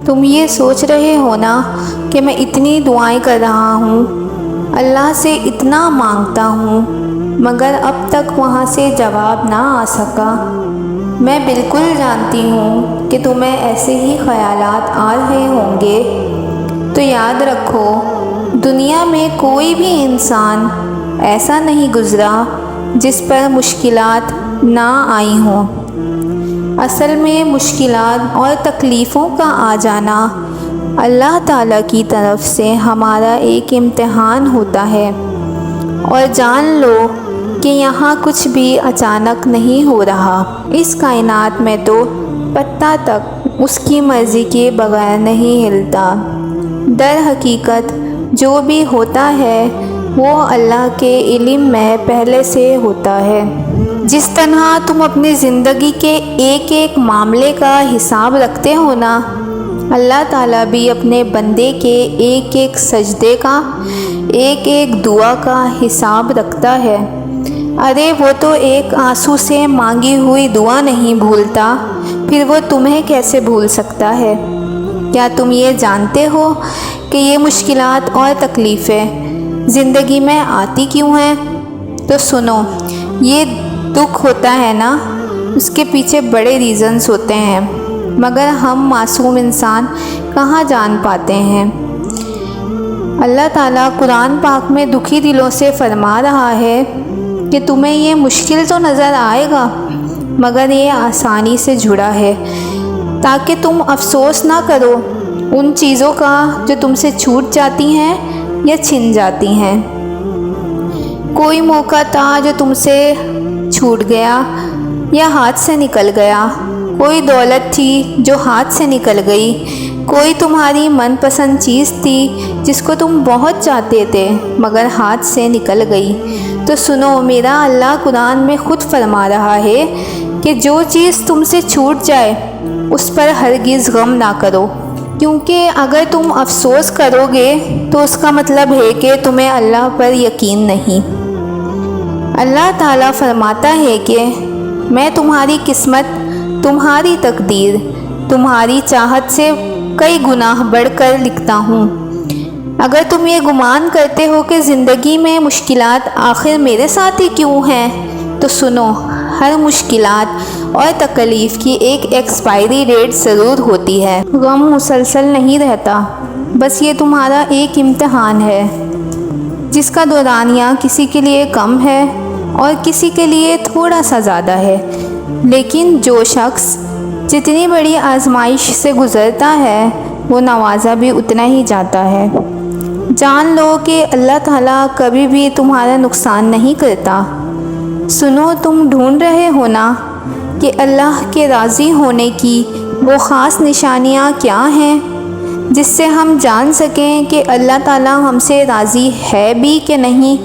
تم یہ سوچ رہے ہو نا کہ میں اتنی دعائیں کر رہا ہوں، اللہ سے اتنا مانگتا ہوں، مگر اب تک وہاں سے جواب نہ آ سکا۔ میں بالکل جانتی ہوں کہ تمہیں ایسے ہی خیالات آ رہے ہوں گے، تو یاد رکھو دنیا میں کوئی بھی انسان ایسا نہیں گزرا جس پر مشکلات نہ آئی ہوں۔ اصل میں مشکلات اور تکلیفوں کا آ جانا اللہ تعالیٰ کی طرف سے ہمارا ایک امتحان ہوتا ہے، اور جان لو کہ یہاں کچھ بھی اچانک نہیں ہو رہا۔ اس کائنات میں تو پتا تک اس کی مرضی کے بغیر نہیں ہلتا۔ در حقیقت جو بھی ہوتا ہے وہ اللہ کے علم میں پہلے سے ہوتا ہے۔ جس طرح تم اپنی زندگی کے ایک ایک معاملے کا حساب رکھتے ہو نا، اللہ تعالیٰ بھی اپنے بندے کے ایک ایک سجدے کا، ایک ایک دعا کا حساب رکھتا ہے۔ ارے وہ تو ایک آنسو سے مانگی ہوئی دعا نہیں بھولتا، پھر وہ تمہیں کیسے بھول سکتا ہے؟ کیا تم یہ جانتے ہو کہ یہ مشکلات اور تکلیفیں زندگی میں آتی کیوں ہیں؟ تو سنو، یہ دکھ ہوتا ہے نا، اس کے پیچھے بڑے ریزنز ہوتے ہیں، مگر ہم معصوم انسان کہاں جان پاتے ہیں۔ اللہ تعالیٰ قرآن پاک میں دکھی دلوں سے فرما رہا ہے کہ تمہیں یہ مشکل تو نظر آئے گا، مگر یہ آسانی سے جڑا ہے، تاکہ تم افسوس نہ کرو ان چیزوں کا جو تم سے چھوٹ جاتی ہیں یا چھن جاتی ہیں۔ کوئی موقع تھا جو تم سے چھوٹ گیا یا ہاتھ سے نکل گیا، کوئی دولت تھی جو ہاتھ سے نکل گئی، کوئی تمہاری من پسند چیز تھی جس کو تم بہت چاہتے تھے مگر ہاتھ سے نکل گئی۔ تو سنو، میرا اللہ قرآن میں خود فرما رہا ہے کہ جو چیز تم سے چھوٹ جائے اس پر ہرگز غم نہ کرو، کیونکہ اگر تم افسوس کرو گے تو اس کا مطلب ہے کہ تمہیں اللہ پر یقین نہیں۔ اللہ تعالیٰ فرماتا ہے کہ میں تمہاری قسمت، تمہاری تقدیر، تمہاری چاہت سے کئی گناہ بڑھ کر لکھتا ہوں۔ اگر تم یہ گمان کرتے ہو کہ زندگی میں مشکلات آخر میرے ساتھ ہی کیوں ہیں، تو سنو، ہر مشکلات اور تکلیف کی ایک ایکسپائری ڈیٹ ضرور ہوتی ہے۔ غم مسلسل نہیں رہتا، بس یہ تمہارا ایک امتحان ہے جس کا دورانیہ کسی کے لیے کم ہے اور کسی کے لیے تھوڑا سا زیادہ ہے، لیکن جو شخص جتنی بڑی آزمائش سے گزرتا ہے وہ نوازا بھی اتنا ہی جاتا ہے۔ جان لو کہ اللہ تعالیٰ کبھی بھی تمہارا نقصان نہیں کرتا۔ سنو، تم ڈھونڈ رہے ہو نا کہ اللہ کے راضی ہونے کی وہ خاص نشانیاں کیا ہیں جس سے ہم جان سکیں کہ اللہ تعالیٰ ہم سے راضی ہے بھی کہ نہیں۔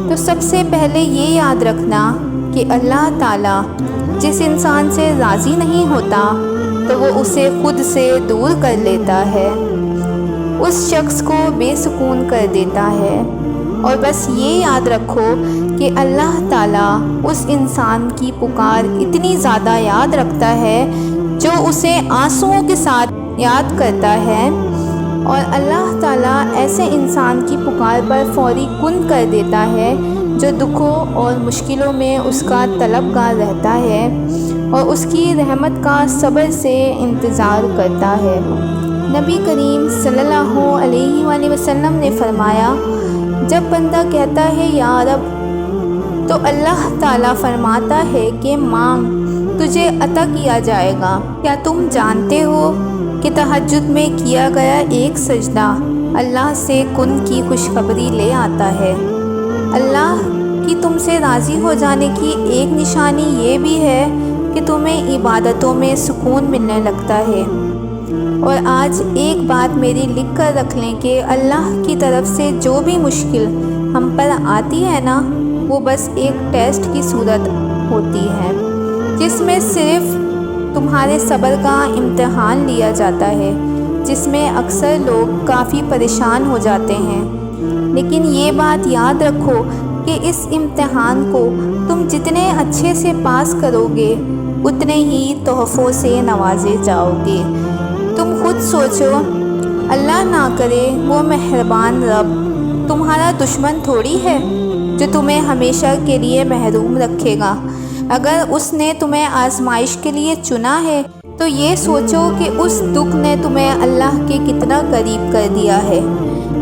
تو سب سے پہلے یہ یاد رکھنا کہ اللہ تعالیٰ جس انسان سے راضی نہیں ہوتا تو وہ اسے خود سے دور کر لیتا ہے، اس شخص کو بے سکون کر دیتا ہے۔ اور بس یہ یاد رکھو کہ اللہ تعالیٰ اس انسان کی پکار اتنی زیادہ یاد رکھتا ہے جو اسے آنسوؤں کے ساتھ یاد کرتا ہے، اور اللہ تعالیٰ ایسے انسان کی پکار پر فوری کن کر دیتا ہے جو دکھوں اور مشکلوں میں اس کا طلبگار رہتا ہے اور اس کی رحمت کا صبر سے انتظار کرتا ہے۔ نبی کریم صلی اللہ علیہ وآلہ وسلم نے فرمایا، جب بندہ کہتا ہے یا رب، تو اللہ تعالیٰ فرماتا ہے کہ مانگ، تجھے عطا کیا جائے گا۔ کیا تم جانتے ہو کہ تہجد میں کیا گیا ایک سجدہ اللہ سے کن کی خوشخبری لے آتا ہے؟ اللہ کی تم سے راضی ہو جانے کی ایک نشانی یہ بھی ہے کہ تمہیں عبادتوں میں سکون ملنے لگتا ہے۔ اور آج ایک بات میری لکھ کر رکھ لیں کہ اللہ کی طرف سے جو بھی مشکل ہم پر آتی ہے نا، وہ بس ایک ٹیسٹ کی صورت ہوتی ہے جس میں صرف تمہارے صبر کا امتحان لیا جاتا ہے، جس میں اکثر لوگ کافی پریشان ہو جاتے ہیں۔ لیکن یہ بات یاد رکھو کہ اس امتحان کو تم جتنے اچھے سے پاس کرو گے اتنے ہی تحفوں سے نوازے جاؤ گے۔ تم خود سوچو، اللہ نہ کرے وہ مہربان رب تمہارا دشمن تھوڑی ہے جو تمہیں ہمیشہ کے لیے محروم رکھے گا۔ اگر اس نے تمہیں آزمائش کے لیے چنا ہے تو یہ سوچو کہ اس دکھ نے تمہیں اللہ کے کتنا قریب کر دیا ہے۔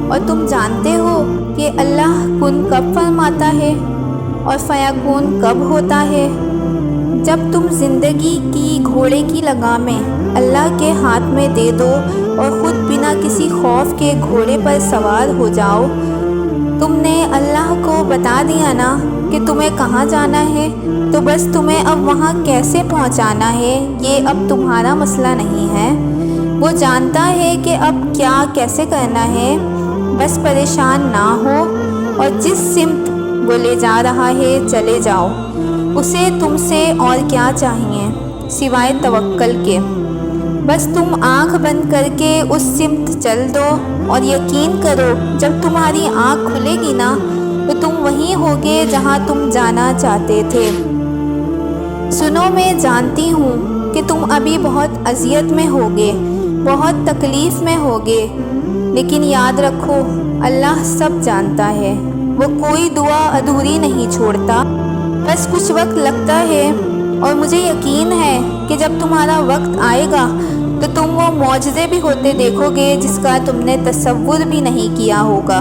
اور تم جانتے ہو کہ اللہ کن کب فرماتا ہے اور فیکون کب ہوتا ہے۔ جب تم زندگی کی گھوڑے کی لگامیں اللہ کے ہاتھ میں دے دو اور خود بنا کسی خوف کے گھوڑے پر سوار ہو جاؤ، تم نے اللہ کو بتا دیا نا کہ تمہیں کہاں جانا ہے، تو بس تمہیں اب وہاں کیسے پہنچانا ہے یہ اب تمہارا مسئلہ نہیں ہے۔ وہ جانتا ہے کہ اب کیا کیسے کرنا ہے، بس پریشان نہ ہو اور جس سمت وہ لے جا رہا ہے چلے جاؤ۔ اسے تم سے اور کیا چاہیے سوائے توکل کے۔ بس تم آنکھ بند کر کے اس سمت چل دو اور یقین کرو جب تمہاری آنکھ کھلے گی نا تو تم وہیں ہوگے جہاں تم جانا چاہتے تھے۔ سنو، میں جانتی ہوں کہ تم ابھی بہت اذیت میں ہوگے، بہت تکلیف میں ہوگے، لیکن یاد رکھو اللہ سب جانتا ہے، وہ کوئی دعا ادھوری نہیں چھوڑتا۔ بس کچھ وقت لگتا ہے اور مجھے یقین ہے کہ جب تمہارا وقت آئے گا تو تم وہ معجزے بھی ہوتے دیکھو گے جس کا تم نے تصور بھی نہیں کیا ہوگا۔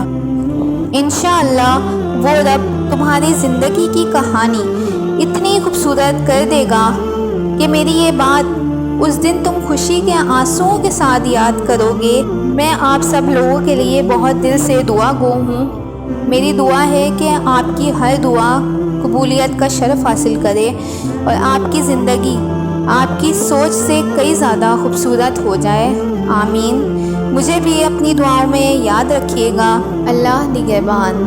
انشاءاللہ وہ رب تمہاری زندگی کی کہانی اتنی خوبصورت کر دے گا کہ میری یہ بات اس دن تم خوشی کے آنسوؤں کے ساتھ یاد کرو گے۔ میں آپ سب لوگوں کے لیے بہت دل سے دعا گو ہوں۔ میری دعا ہے کہ آپ کی ہر دعا قبولیت کا شرف حاصل کرے اور آپ کی زندگی آپ کی سوچ سے کئی زیادہ خوبصورت ہو جائے۔ آمین۔ مجھے بھی اپنی دعاؤں میں یاد رکھیے گا۔ اللہ نگہبان۔